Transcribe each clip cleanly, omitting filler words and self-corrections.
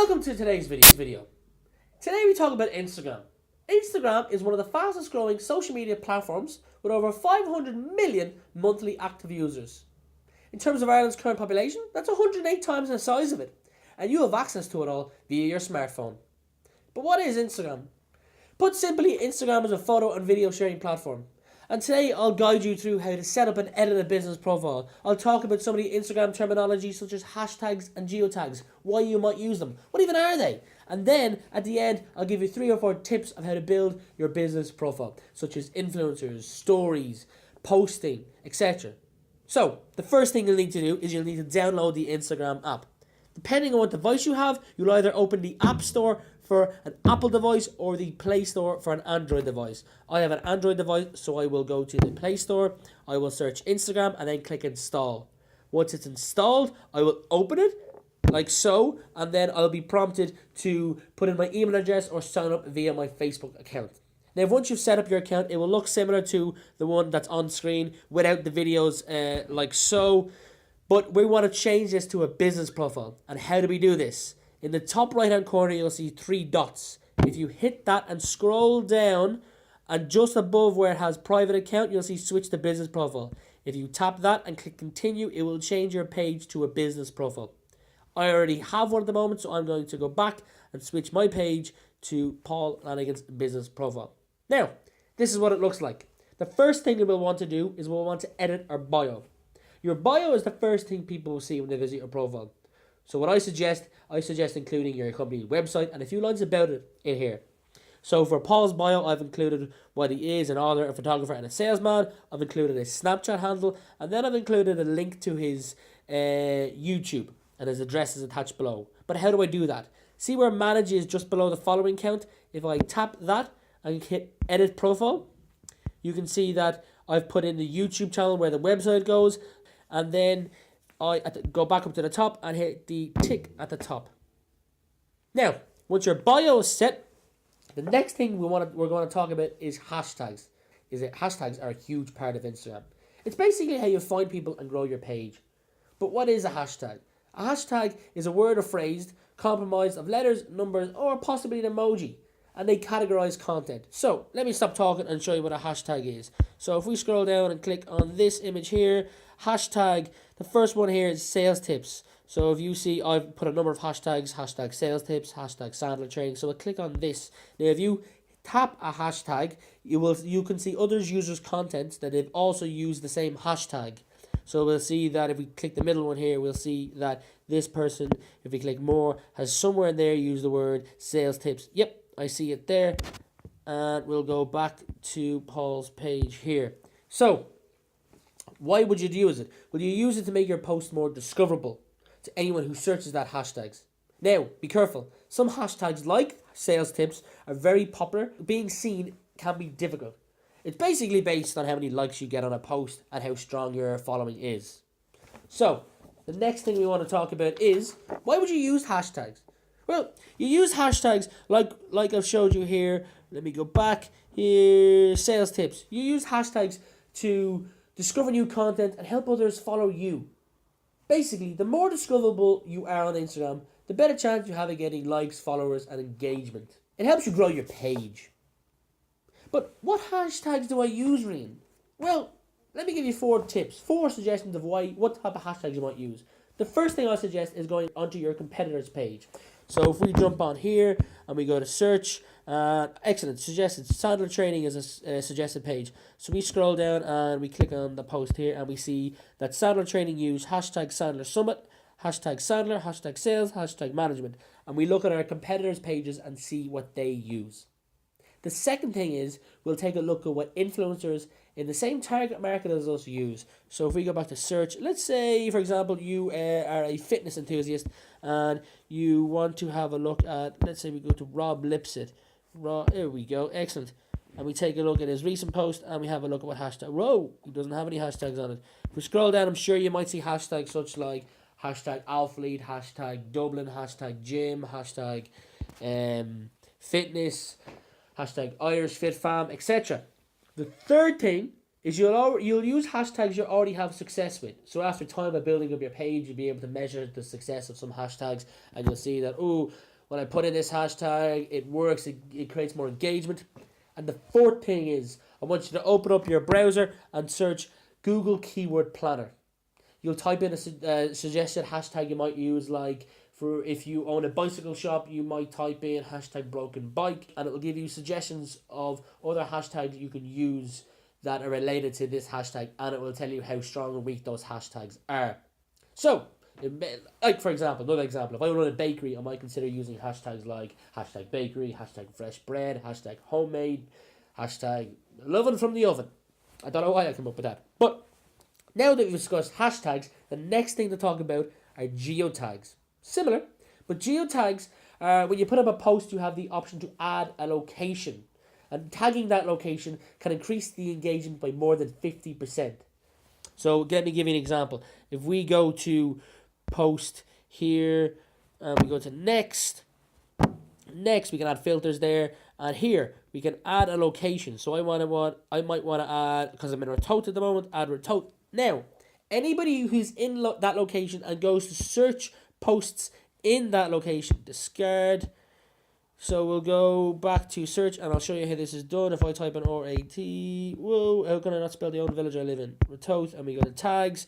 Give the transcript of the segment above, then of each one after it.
Welcome to today's video. Today we talk about Instagram. Instagram is one of the fastest growing social media platforms with over 500 million monthly active users. In terms of Ireland's current population, that's 108 times the size of it, and you have access to it all via your smartphone. But what is Instagram? Put simply, Instagram is a photo and video sharing platform. And today I'll guide you through how to set up and edit a business profile. I'll talk about some of the Instagram terminology such as hashtags and geotags, why you might use them, what even are they? And then at the end I'll give you 3 or 4 tips of how to build your business profile, such as influencers, stories, posting, etc. So the first thing you'll need to do is you'll need to download the Instagram app. Depending on what device you have, you'll either open the App Store for an Apple device or the Play Store for an Android device. I have an Android device, so I will go to the Play Store, I will search Instagram and then click install. Once it's installed, I will open it like so, and then I'll be prompted to put in my email address or sign up via my Facebook account. Now, once you've set up your account, it will look similar to the one that's on screen without the videos like so. But we want to change this to a business profile. And how do we do this? In the top right hand corner, you'll see 3 dots. If you hit that and scroll down, and just above where it has private account, you'll see switch to business profile. If you tap that and click continue, it will change your page to a business profile. I already have one at the moment, so I'm going to go back and switch my page to Paul Lanigan's business profile. Now, this is what it looks like. The first thing that we'll want to do is we'll want to edit our bio. Your bio is the first thing people will see when they visit your profile. So what I suggest including your company website and a few lines about it in here. So for Paul's bio, I've included what he is, an author, a photographer and a salesman. I've included his Snapchat handle, and then I've included a link to his YouTube, and his address is attached below. But how do I do that? See where manage is just below the following count? If I tap that and hit edit profile, you can see that I've put in the YouTube channel where the website goes, and then I go back up to the top and hit the tick at the top. Now, once your bio is set, the next thing we're going to talk about is hashtags. Hashtags are a huge part of Instagram. It's basically how you find people and grow your page. But what is a hashtag? A hashtag is a word or phrase comprised of letters, numbers, or possibly an emoji, and they categorize content. So let me stop talking and show you what a hashtag is. So if we scroll down and click on this image here, hashtag, the first one here is sales tips. So if you see, I've put a number of hashtags, hashtag sales tips, hashtag Sandler training. So I click on this. Now if you tap a hashtag, you can see others users' content that they've also used the same hashtag. So we'll see that if we click the middle one here, we'll see that this person, if we click more, has somewhere in there used the word sales tips. Yep, I see it there. And we'll go back to Paul's page here. So, why would you use it? Will you use it to make your post more discoverable to anyone who searches that hashtags? Now, be careful. Some hashtags like sales tips are very popular. Being seen can be difficult. It's basically based on how many likes you get on a post and how strong your following is. So, the next thing we want to talk about is, why would you use hashtags? Well, you use hashtags like I've showed you here. Let me go back here. Sales tips. You use hashtags to discover new content and help others follow you. Basically, the more discoverable you are on Instagram, the better chance you have of getting likes, followers, and engagement. It helps you grow your page. But what hashtags do I use, Rian? Well, let me give you 4 tips, 4 suggestions of what type of hashtags you might use. The first thing I suggest is going onto your competitor's page. So if we jump on here and we go to search, excellent, suggested, Sandler training is a suggested page. So we scroll down and we click on the post here and we see that Sandler training use hashtag Sandler summit, hashtag Sandler, hashtag sales, hashtag management. And we look at our competitors' pages and see what they use. The second thing is, we'll take a look at what influencers in the same target market as us use. So if we go back to search, let's say, for example, you are a fitness enthusiast and you want to have a look at, let's say we go to Rob Lipsett. There we go, excellent. And we take a look at his recent post and we have a look at what hashtag. Whoa, he doesn't have any hashtags on it. If we scroll down, I'm sure you might see hashtags such like hashtag Alphalete, hashtag Dublin, hashtag gym, hashtag fitness, hashtag Irish Fit Fam, etc. The third thing is you'll use hashtags you already have success with. So after time of building up your page, you'll be able to measure the success of some hashtags, and you'll see that, oh, when I put in this hashtag, it works, it creates more engagement. And the fourth thing is, I want you to open up your browser and search Google Keyword Planner. You'll type in a suggested hashtag you might use, like for if you own a bicycle shop, you might type in hashtag broken bike, and it will give you suggestions of other hashtags you can use that are related to this hashtag, and it will tell you how strong or weak those hashtags are. So, like for example, another example, if I run a bakery, I might consider using hashtags like hashtag bakery, hashtag fresh bread, hashtag homemade, hashtag loving from the oven. I don't know why I came up with that. But now that we've discussed hashtags, the next thing to talk about are geotags. Similar, but geotags are when you put up a post, you have the option to add a location. And tagging that location can increase the engagement by more than 50%. So let me give you an example. If we go to post here, and we go to next, we can add filters there, and here we can add a location. So I might want to add, because I'm in Ratoath at the moment, add Ratoath. Now, anybody who's in that location and goes to search posts in that location, discard. So we'll go back to search, and I'll show you how this is done. If I type in R-A-T, whoa, how can I not spell the own village I live in? Ratoath, and we go to tags.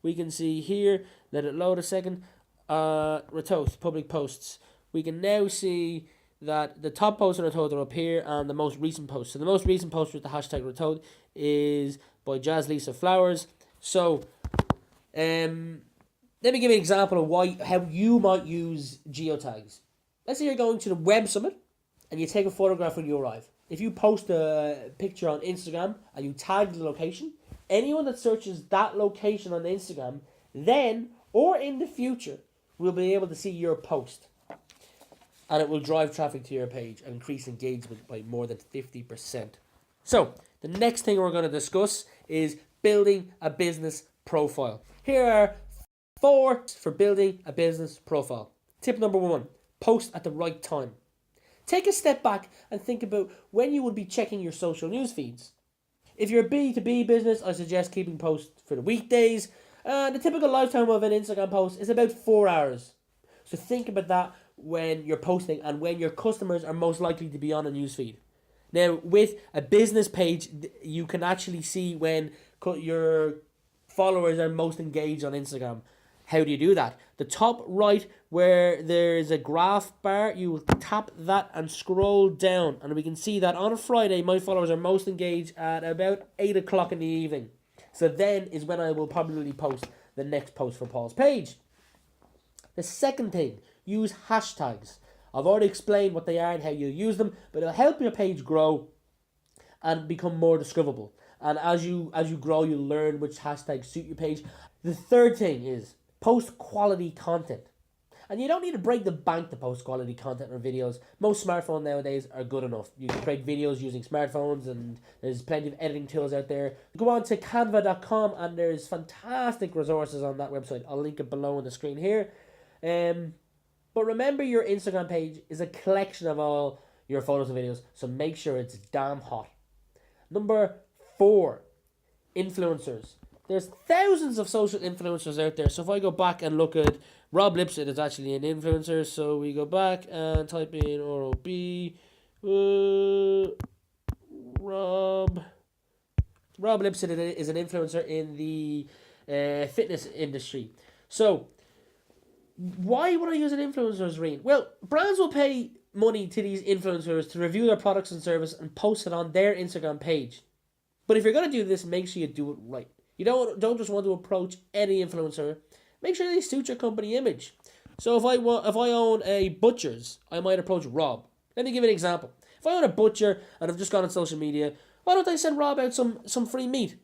We can see here, let it load a second, Ratoath, public posts. We can now see that the top posts on Ratoath are up here, and the most recent post. So the most recent post with the hashtag Ratoath is by Jazz Lisa Flowers. So, let me give you an example of how you might use geotags. Let's say you're going to the Web Summit and you take a photograph when you arrive. If you post a picture on Instagram and you tag the location, anyone that searches that location on Instagram then or in the future will be able to see your post. And it will drive traffic to your page and increase engagement by more than 50%. So, the next thing we're going to discuss is building a business profile. Here are 4 tips for building a business profile. Tip number 1. Post at the right time. Take a step back and think about when you would be checking your social news feeds. If you're a B2B business, I suggest keeping posts for the weekdays. The typical lifetime of an Instagram post is about 4 hours. So think about that when you're posting and when your customers are most likely to be on a newsfeed. Now, with a business page, you can actually see when your followers are most engaged on Instagram. How do you do that? The top right where there's a graph bar, you will tap that and scroll down, and we can see that on a Friday my followers are most engaged at about 8 o'clock in the evening. So then is when I will probably post the next post for Paul's page. The second thing, use hashtags. I've already explained what they are and how you use them, but it'll help your page grow and become more discoverable. And as you grow, you'll learn which hashtags suit your page. The third thing is post quality content. And you don't need to break the bank to post quality content or videos. Most smartphones nowadays are good enough. You can create videos using smartphones, and there's plenty of editing tools out there. Go on to canva.com and there's fantastic resources on that website. I'll link it below on the screen here. But remember, your Instagram page is a collection of all your photos and videos, so make sure it's damn hot. Number 4, influencers. There's thousands of social influencers out there. So if I go back and look at Rob Lipsett, is actually an influencer. So we go back and type in ROB. Rob Lipsett is an influencer in the fitness industry. So why would I use an influencer, Reen? Well, brands will pay money to these influencers to review their products and service and post it on their Instagram page. But if you're going to do this, make sure you do it right. You don't just want to approach any influencer. Make sure they suit your company image. So if I own a butcher's, I might approach Rob. Let me give you an example. If I own a butcher and I've just gone on social media, why don't I send Rob out some free meat?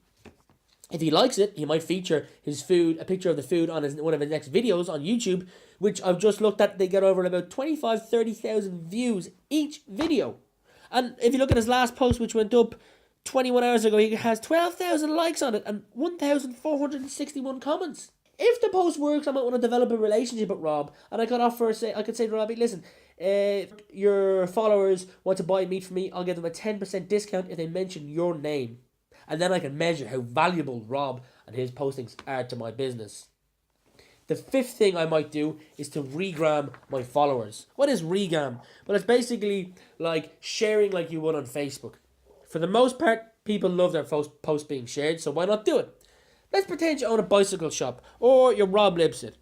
If he likes it, he might feature his food, a picture of the food on one of his next videos on YouTube, which I've just looked at. They get over about 30,000 views each video. And if you look at his last post, which went up 21 hours ago, he has 12,000 likes on it and 1,461 comments. If the post works, I might want to develop a relationship with Rob, and I could say to Robbie, listen, if your followers want to buy meat from me, I'll give them a 10% discount if they mention your name. And then I can measure how valuable Rob and his postings are to my business. The fifth thing I might do is to regram my followers. What is regram? Well, it's basically like sharing like you would on Facebook. For the most part, people love their post being shared, so why not do it? Let's pretend you own a bicycle shop, or you're Rob Lipsett.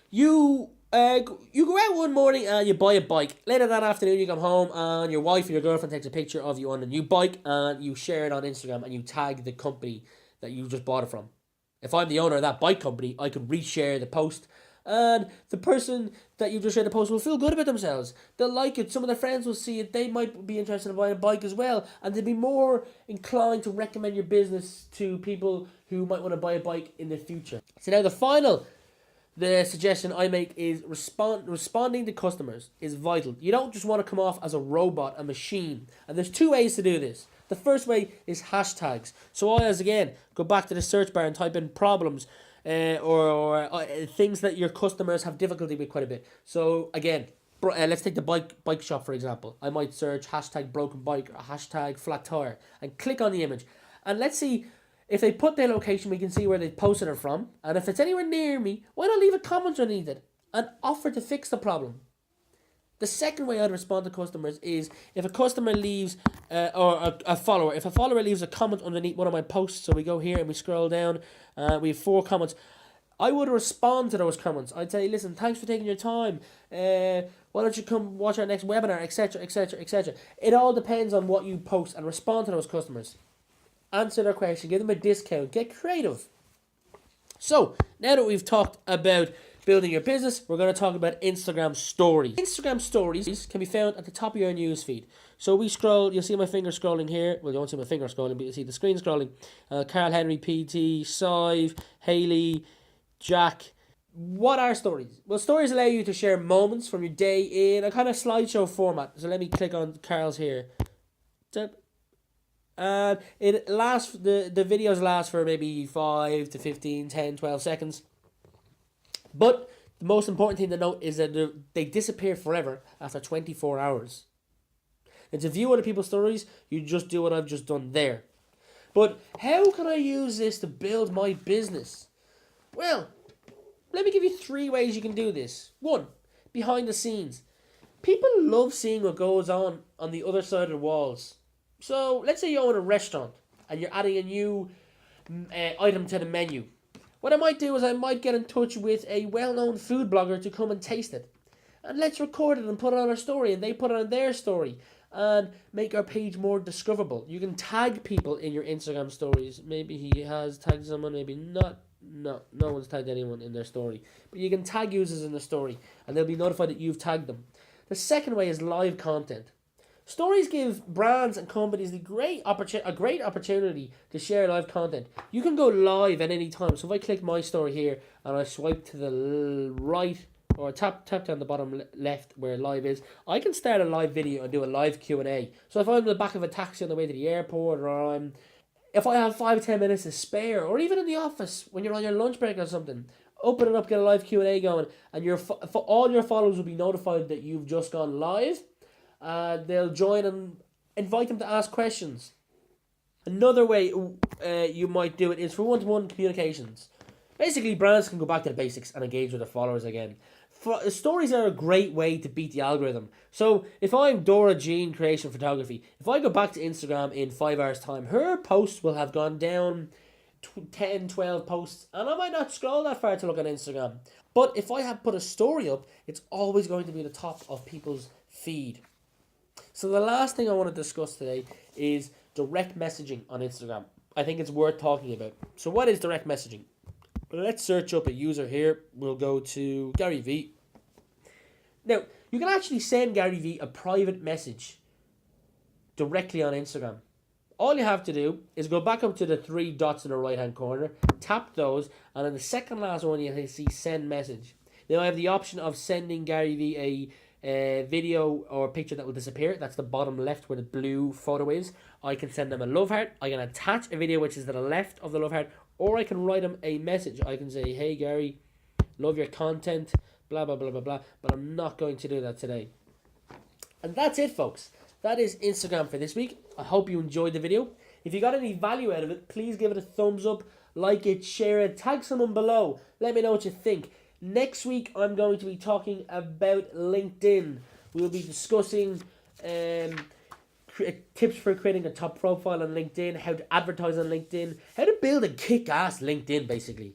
You go out one morning and you buy a bike. Later that afternoon, you come home and your wife or your girlfriend takes a picture of you on a new bike and you share it on Instagram and you tag the company that you just bought it from. If I'm the owner of that bike company, I could reshare the post, and the person that you just shared the post will feel good about themselves. They'll like it. Some of their friends will see it. They might be interested in buying a bike as well, and they'll be more inclined to recommend your business to people who might want to buy a bike in the future. So now the suggestion I make is responding to customers is vital. You don't just want to come off as a robot, a machine. And there's two ways to do this. The first way is hashtags. So I, again, go back to the search bar and type in problems or things that your customers have difficulty with quite a bit. So again, let's take the bike shop for example. I might search hashtag broken bike or hashtag flat tire and click on the image. And let's see if they put their location, we can see where they posted it from. And if it's anywhere near me, why not leave a comment underneath it and offer to fix the problem? The second way I'd respond to customers is if a customer leaves, or a follower, if a follower leaves a comment underneath one of my posts, so we go here and we scroll down, we have 4 comments, I would respond to those comments. I'd say, listen, thanks for taking your time, why don't you come watch our next webinar, etc, etc, etc. It all depends on what you post, and respond to those customers. Answer their question, give them a discount, get creative. So, now that we've talked about building your business, we're going to talk about Instagram stories. Instagram stories can be found at the top of your newsfeed. So we scroll, you'll see my finger scrolling here. Well, you won't see my finger scrolling, but you'll see the screen scrolling. Carl Henry, PT, Sive, Haley, Jack. What are stories? Well, stories allow you to share moments from your day in a kind of slideshow format. So let me click on Carl's here. And it lasts, the videos last for maybe 5 to 15, 10, 12 seconds. But the most important thing to note is that they disappear forever after 24 hours. And to view other people's stories, you just do what I've just done there. But how can I use this to build my business? Well, let me give you 3 ways you can do this. 1, behind the scenes. People love seeing what goes on the other side of the walls. So let's say you own a restaurant and you're adding a new item to the menu. What I might do is I might get in touch with a well-known food blogger to come and taste it. And let's record it and put it on our story, and they put it on their story, and make our page more discoverable. You can tag people in your Instagram stories. Maybe he has tagged someone, maybe not. No one's tagged anyone in their story. But you can tag users in the story, and they'll be notified that you've tagged them. The second way is live content. Stories give brands and companies a great opportunity to share live content. You can go live at any time. So if I click my story here and I swipe to the right or tap down the bottom left where live is, I can start a live video and do a live Q&A. So if I'm in the back of a taxi on the way to the airport, or if I have 5-10 minutes to spare, or even in the office when you're on your lunch break or something, open it up, get a live Q&A going, and all your followers will be notified that you've just gone live. They'll join and invite them to ask questions. Another way you might do it is for one-to-one communications. Basically, brands can go back to the basics and engage with their followers again. Stories are a great way to beat the algorithm. So if I'm Dora Jean Creation Photography, if I go back to Instagram in 5 hours time, her posts will have gone down 10, 12 posts, and I might not scroll that far to look at Instagram. But if I have put a story up, it's always going to be at the top of people's feed. So the last thing I want to discuss today is direct messaging on Instagram. I think it's worth talking about. So what is direct messaging? Let's search up a user here. We'll go to Gary Vee. Now, you can actually send Gary Vee a private message directly on Instagram. All you have to do is go back up to the 3 dots in the right hand corner, tap those, and in the second last one you see send message. Now I have the option of sending Gary Vee a video or picture that will disappear. That's the bottom left where the blue photo is. I can send them a love heart. I can attach a video which is to the left of the love heart, or I can write them a message. I can say, hey Gary, love your content, blah blah blah blah blah, but I'm not going to do that today. And that's it, folks. That is Instagram for this week. I hope you enjoyed the video. If you got any value out of it, please give it a thumbs up, like it, share it, tag someone below. Let me know what you think. Next week, I'm going to be talking about LinkedIn. We'll be discussing tips for creating a top profile on LinkedIn, how to advertise on LinkedIn, how to build a kick-ass LinkedIn, basically.